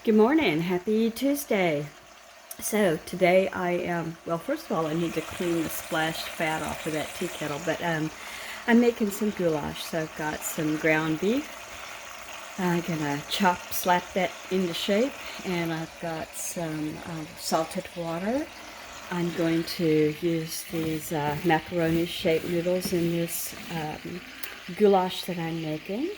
Good morning. Happy Tuesday. So today well, first of all, I need to clean the splashed fat off of that tea kettle, but I'm making some goulash. So I've got some ground beef. I'm gonna slap that into shape, and I've got some salted water. I'm going to use these macaroni-shaped noodles in this goulash that I'm making.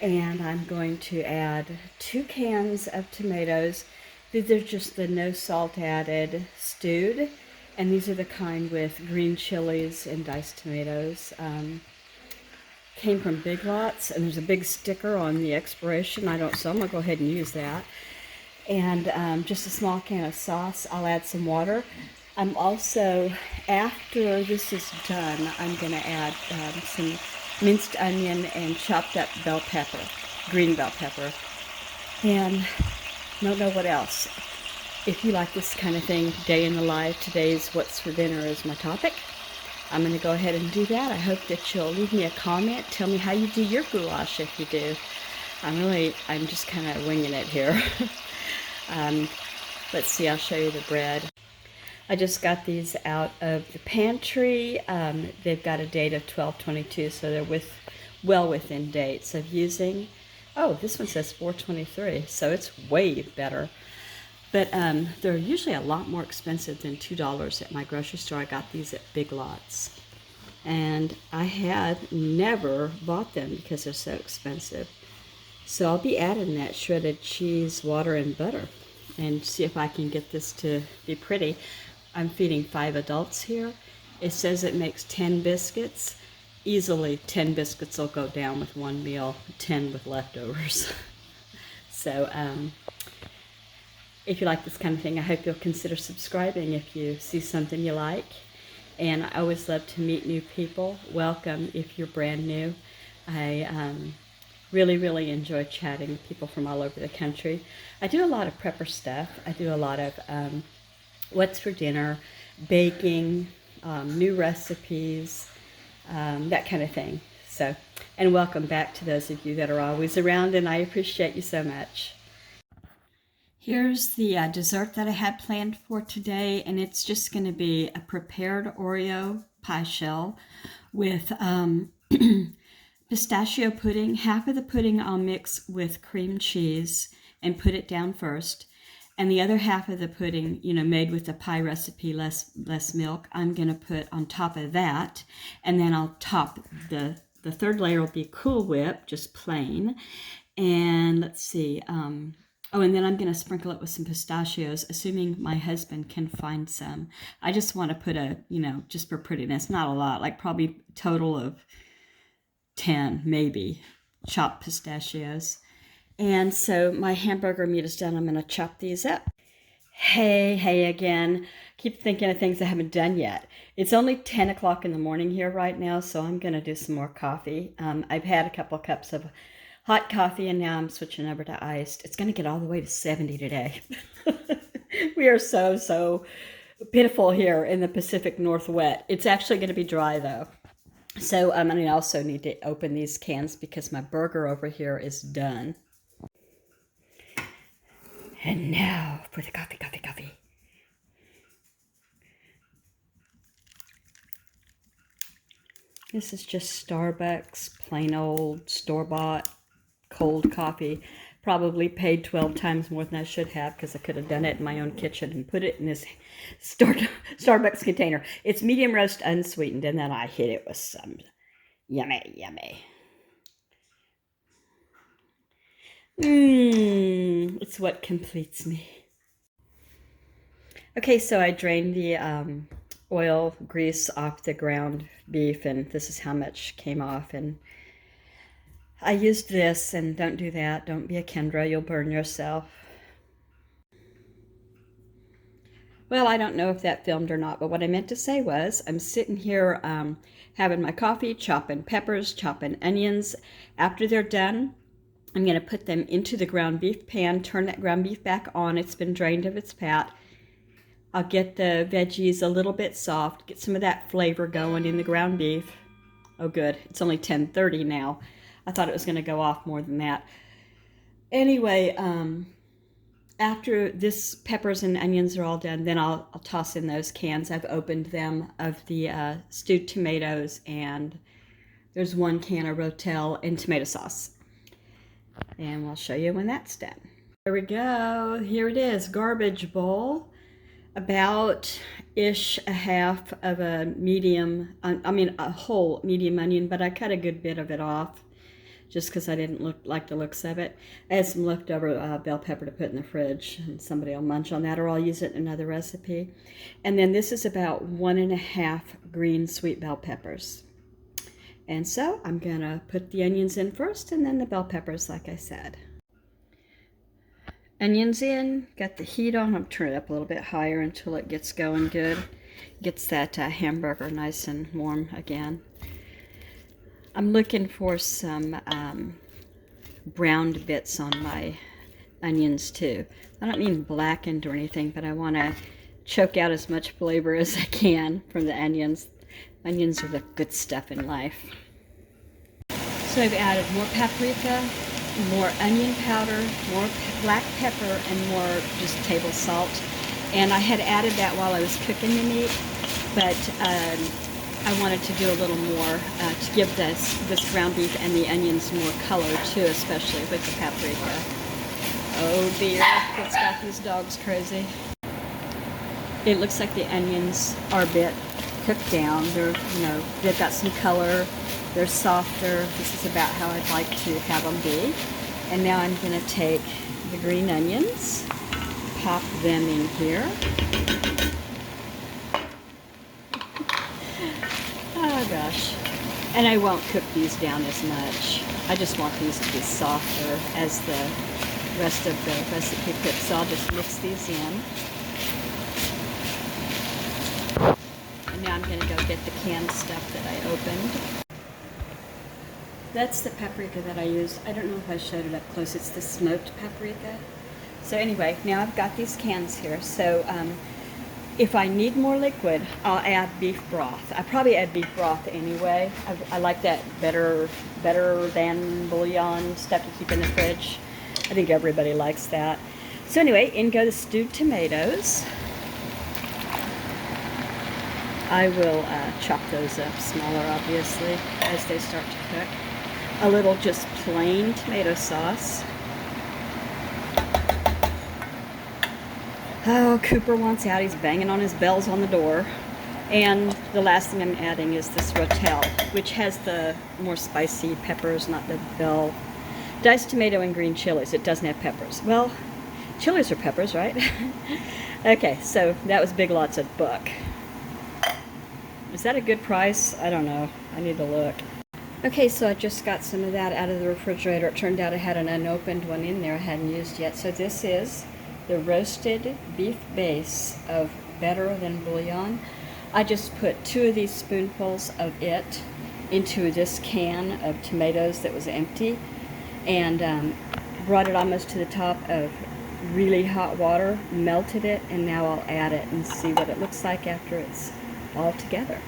And I'm going to add 2 cans of tomatoes. These are just the no salt added stewed, and these are the kind with green chilies and diced tomatoes. Came from Big Lots, and there's a big sticker on the expiration. I don't, so I'm gonna go ahead and use that. And just a small can of sauce. I'll add some water. I'm also, after this is done, I'm gonna add some minced onion and chopped up bell pepper, green bell pepper, and I don't know what else. If you like this kind of thing, day in the life, today's what's for dinner is my topic. I'm going to go ahead and do that. I hope that you'll leave me a comment. Tell me how you do your goulash if you do. I'm just kind of winging it here. Let's see, I'll show you the bread. I just got these out of the pantry. They've got a date of 12/22, so they're well within dates of using. Oh, this one says 4/23, so it's way better. But they're usually a lot more expensive than $2 at my grocery store. I got these at Big Lots. And I had never bought them because they're so expensive. So I'll be adding that shredded cheese, water, and butter and see if I can get this to be pretty. I'm feeding 5 adults here. It says it makes 10 biscuits. Easily 10 biscuits will go down with one meal, 10 with leftovers. So if you like this kind of thing, I hope you'll consider subscribing if you see something you like. And I always love to meet new people. Welcome if you're brand new. I really enjoy chatting with people from all over the country. I do a lot of prepper stuff. I do a lot of what's for dinner, baking, new recipes, that kind of thing. So, and welcome back to those of you that are always around, and I appreciate you so much. Here's the dessert that I had planned for today, and it's just going to be a prepared Oreo pie shell with pistachio pudding. Half of the pudding I'll mix with cream cheese and put it down first. And the other half of the pudding, made with the pie recipe, less milk, I'm going to put on top of that. And then I'll top the third layer will be Cool Whip, just plain. And let's see. And then I'm going to sprinkle it with some pistachios, assuming my husband can find some. I just want to put just for prettiness, not a lot, like probably a total of 10, maybe, chopped pistachios. And so my hamburger meat is done. I'm going to chop these up. Hey again. Keep thinking of things I haven't done yet. It's only 10 o'clock in the morning here right now, so I'm going to do some more coffee. I've had a couple cups of hot coffee, and now I'm switching over to iced. It's going to get all the way to 70 today. We are so pitiful here in the Pacific Northwest. It's actually going to be dry, though. So I also need to open these cans because my burger over here is done. And now for the coffee. This is just Starbucks, plain old store-bought cold coffee. Probably paid 12 times more than I should have because I could have done it in my own kitchen and put it in this Starbucks container. It's medium roast unsweetened, and then I hit it with some yummy. It's what completes me. Okay, so I drained the oil grease off the ground beef, and this is how much came off. And I used this, and don't do that. Don't be a Kendra, you'll burn yourself. Well, I don't know if that filmed or not, but what I meant to say was I'm sitting here having my coffee, chopping peppers, chopping onions. After they're done, I'm going to put them into the ground beef pan, turn that ground beef back on. It's been drained of its fat. I'll get the veggies a little bit soft, get some of that flavor going in the ground beef. Oh, good. It's only 10:30 now. I thought it was going to go off more than that. Anyway, after this peppers and onions are all done, then I'll toss in those cans. I've opened them of the stewed tomatoes, and there's 1 can of Rotel and tomato sauce. And I'll show you when that's done. There we go. Here it is, garbage bowl. About-ish a half of a medium, a whole medium onion, but I cut a good bit of it off just because I didn't like the looks of it. I had some leftover bell pepper to put in the fridge, and somebody will munch on that, or I'll use it in another recipe. And then this is about 1½ green sweet bell peppers. And so I'm gonna put the onions in first, and then the bell peppers, like I said. Onions in, got the heat on. I'm turning it up a little bit higher until it gets going good. Gets that hamburger nice and warm again. I'm looking for some browned bits on my onions too. I don't mean blackened or anything, but I want to choke out as much flavor as I can from the onions. Onions are the good stuff in life. So I've added more paprika, more onion powder, more black pepper, and more just table salt. And I had added that while I was cooking the meat, but I wanted to do a little more to give this ground beef and the onions more color too, especially with the paprika. Oh dear, what's got these dogs crazy? It looks like the onions are a bit cooked down. They're, they've got some color. They're softer. This is about how I'd like to have them be. And now I'm going to take the green onions, pop them in here. Oh gosh. And I won't cook these down as much. I just want these to be softer as the rest of the recipe cooks. So I'll just mix these in. And now I'm going to go get the canned stuff that I opened. That's the paprika that I use. I don't know if I showed it up close. It's the smoked paprika. So anyway, now I've got these cans here. So if I need more liquid, I'll add beef broth. I probably add beef broth anyway. I like that better than bouillon stuff to keep in the fridge. I think everybody likes that. So anyway, in go the stewed tomatoes. I will chop those up smaller, obviously, as they start to cook. A little just plain tomato sauce. Oh, Cooper wants out. He's banging on his bells on the door. And the last thing I'm adding is this Rotel, which has the more spicy peppers, not the bell. Diced tomato and green chilies. It doesn't have peppers. Well, chilies are peppers, right? Okay, so that was Big Lots at $1. Is that a good price? I don't know. I need to look. Okay, so I just got some of that out of the refrigerator. It turned out I had an unopened one in there I hadn't used yet. So this is the roasted beef base of better than bouillon. I just put 2 of these spoonfuls of it into this can of tomatoes that was empty, and brought it almost to the top of really hot water, melted it, and now I'll add it and see what it looks like after it's all together.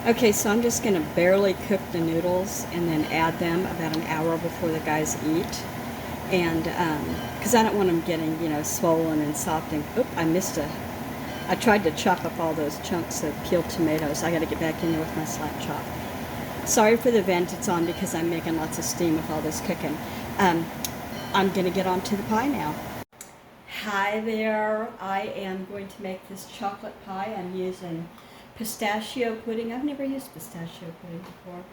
Okay, so I'm just going to barely cook the noodles and then add them about an hour before the guys eat. And because I don't want them getting, swollen and soft. And I tried to chop up all those chunks of peeled tomatoes. I got to get back in there with my slap chop. Sorry for the vent it's on because I'm making lots of steam with all this cooking. I'm going to get on to the pie now. Hi there. I am going to make this chocolate pie. I'm using pistachio pudding. I've never used pistachio pudding before.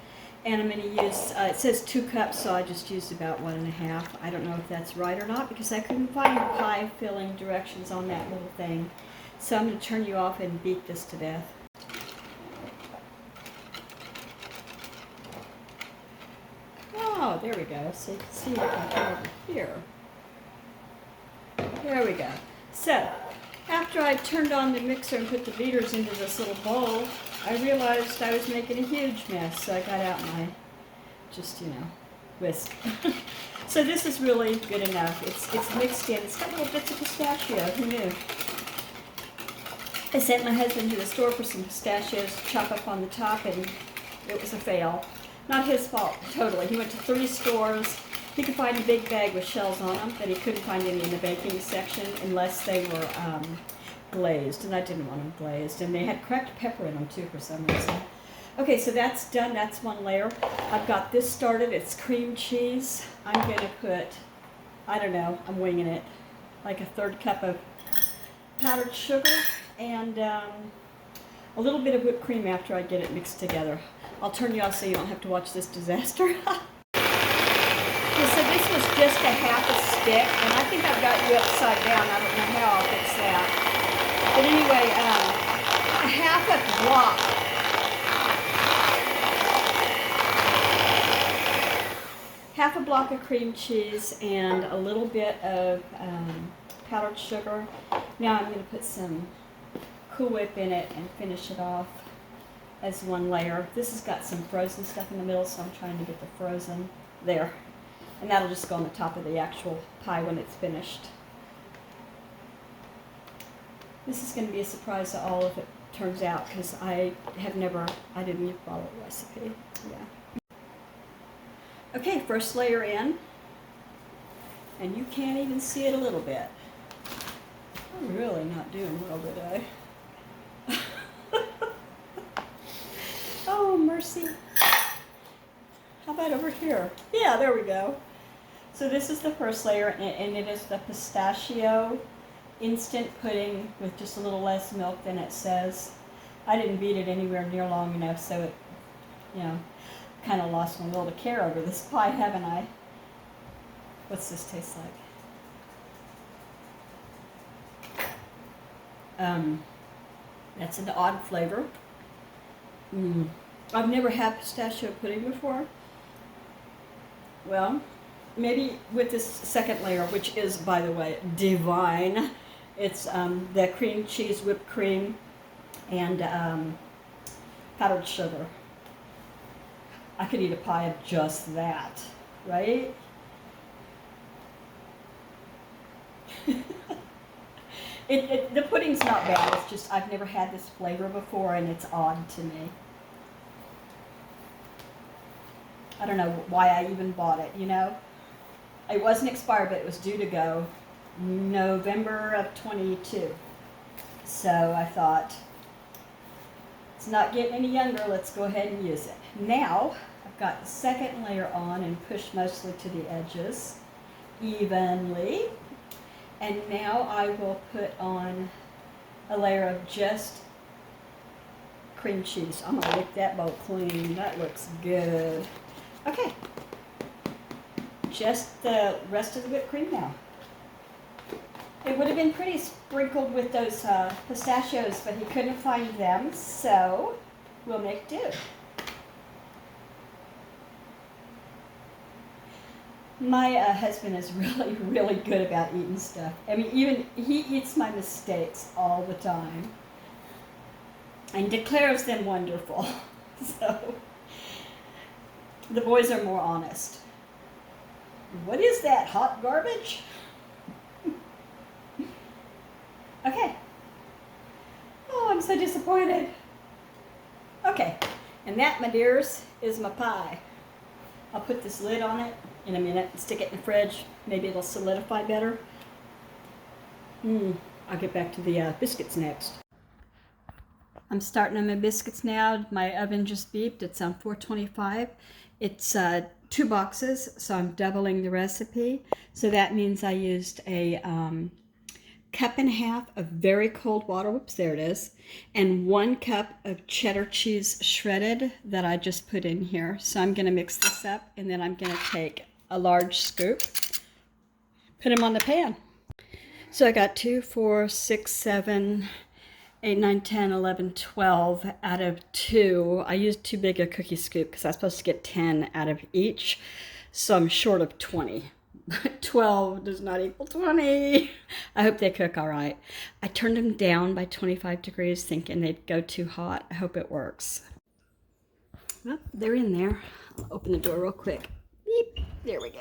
And I'm going to use, it says 2 cups, so I just used about 1½. I don't know if that's right or not because I couldn't find the pie filling directions on that little thing. So I'm going to turn you off and beat this to death. Oh, there we go. So you can see what I got over here. There we go. So, after I turned on the mixer and put the beaters into this little bowl, I realized I was making a huge mess, so I got out my, whisk. So this is really good enough. It's mixed in. It's got little bits of pistachio. Who knew? I sent my husband to the store for some pistachios to chop up on the top, and it was a fail. Not his fault, totally. He went to 3 stores, He could find a big bag with shells on them, but he couldn't find any in the baking section unless they were glazed, and I didn't want them glazed. And they had cracked pepper in them too for some reason. Okay, so that's done. That's one layer. I've got this started. It's cream cheese. I'm going to put, I don't know, I'm winging it, like a 1/3 cup of powdered sugar and a little bit of whipped cream after I get it mixed together. I'll turn you off so you don't have to watch this disaster. So this was just a half a stick, and I think I've got you upside down. I don't know how I'll fix that. But anyway, a half a block. Half a block of cream cheese and a little bit of powdered sugar. Now I'm going to put some Cool Whip in it and finish it off as one layer. This has got some frozen stuff in the middle, so I'm trying to get the frozen there. And that'll just go on the top of the actual pie when it's finished. This is going to be a surprise to all if it turns out, because I didn't follow the recipe. Yeah. Okay, first layer in, and you can't even see it a little bit. I'm really not doing well today. Oh, mercy. How about over here? Yeah, there we go. So this is the first layer, and it is the pistachio instant pudding with just a little less milk than it says. I didn't beat it anywhere near long enough, so it, kind of lost my will to care over this pie, haven't I? What's this taste like? That's an odd flavor. I've never had pistachio pudding before. Well, maybe with this second layer, which is, by the way, divine. It's the cream cheese, whipped cream, and powdered sugar. I could eat a pie of just that, right? The pudding's not bad. It's just I've never had this flavor before, and it's odd to me. I don't know why I even bought it, It wasn't expired, but it was due to go November of 22. So I thought, it's not getting any younger, let's go ahead and use it. Now, I've got the second layer on and pushed mostly to the edges evenly. And now I will put on a layer of just cream cheese. I'm going to lick that bowl clean. That looks good. Okay. Just the rest of the whipped cream now. It would have been pretty sprinkled with those pistachios, but he couldn't find them, so we'll make do. My husband is really, really good about eating stuff. I mean, even he eats my mistakes all the time and declares them wonderful. So the boys are more honest. What is that, hot garbage? Okay. Oh, I'm so disappointed. Okay, and that, my dears, is my pie. I'll put this lid on it in a minute and stick it in the fridge. Maybe it'll solidify better. I'll get back to the biscuits next. I'm starting on my biscuits now. My oven just beeped. It's on 425. It's 2 boxes, so I'm doubling the recipe. So that means I used a 1.5 cups of very cold water. Whoops, there it is. And 1 cup of cheddar cheese shredded that I just put in here. So I'm going to mix this up, and then I'm going to take a large scoop, put them on the pan. So I got 2, 4, 6, 7, 8, 9, 10, 11, 12 out of 2. I used too big a cookie scoop because I was supposed to get 10 out of each. So I'm short of 20. 12 does not equal 20. I hope they cook all right. I turned them down by 25 degrees thinking they'd go too hot. I hope it works. Well, they're in there. I'll open the door real quick. Beep. There we go.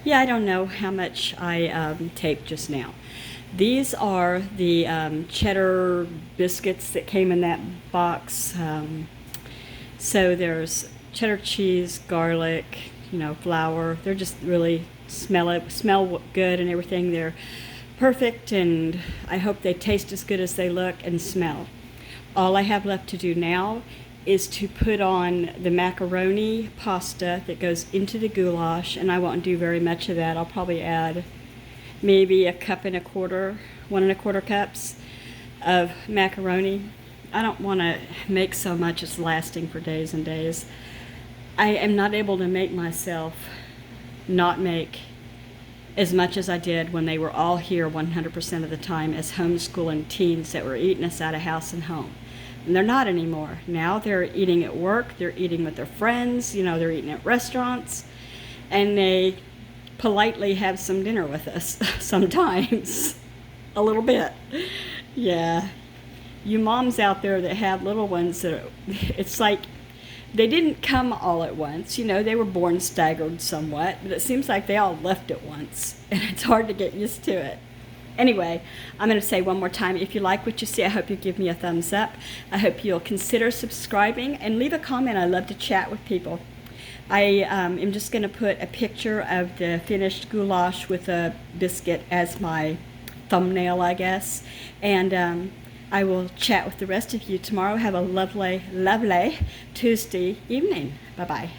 Yeah, I don't know how much I taped just now. These are the cheddar biscuits that came in that box. So there's cheddar cheese, garlic, flour. They're just really smell good and everything. They're perfect, and I hope they taste as good as they look and smell. All I have left to do now is to put on the macaroni pasta that goes into the goulash, and I won't do very much of that. I'll probably add maybe 1.25 cups of macaroni. I don't want to make so much it's lasting for days and days. I am not able to make myself not make as much as I did when they were all here 100% of the time as homeschooling teens that were eating us out of house and home. And they're not anymore. Now they're eating at work, they're eating with their friends, they're eating at restaurants, and they politely have some dinner with us sometimes. A little bit. Yeah. You moms out there that have little ones, it's like they didn't come all at once. They were born staggered somewhat, but it seems like they all left at once, and it's hard to get used to it. Anyway, I'm going to say one more time, if you like what you see, I hope you give me a thumbs up. I hope you'll consider subscribing and leave a comment. I love to chat with people. I am just going to put a picture of the finished goulash with a biscuit as my thumbnail, I guess. And I will chat with the rest of you tomorrow. Have a lovely, lovely Tuesday evening. Bye-bye.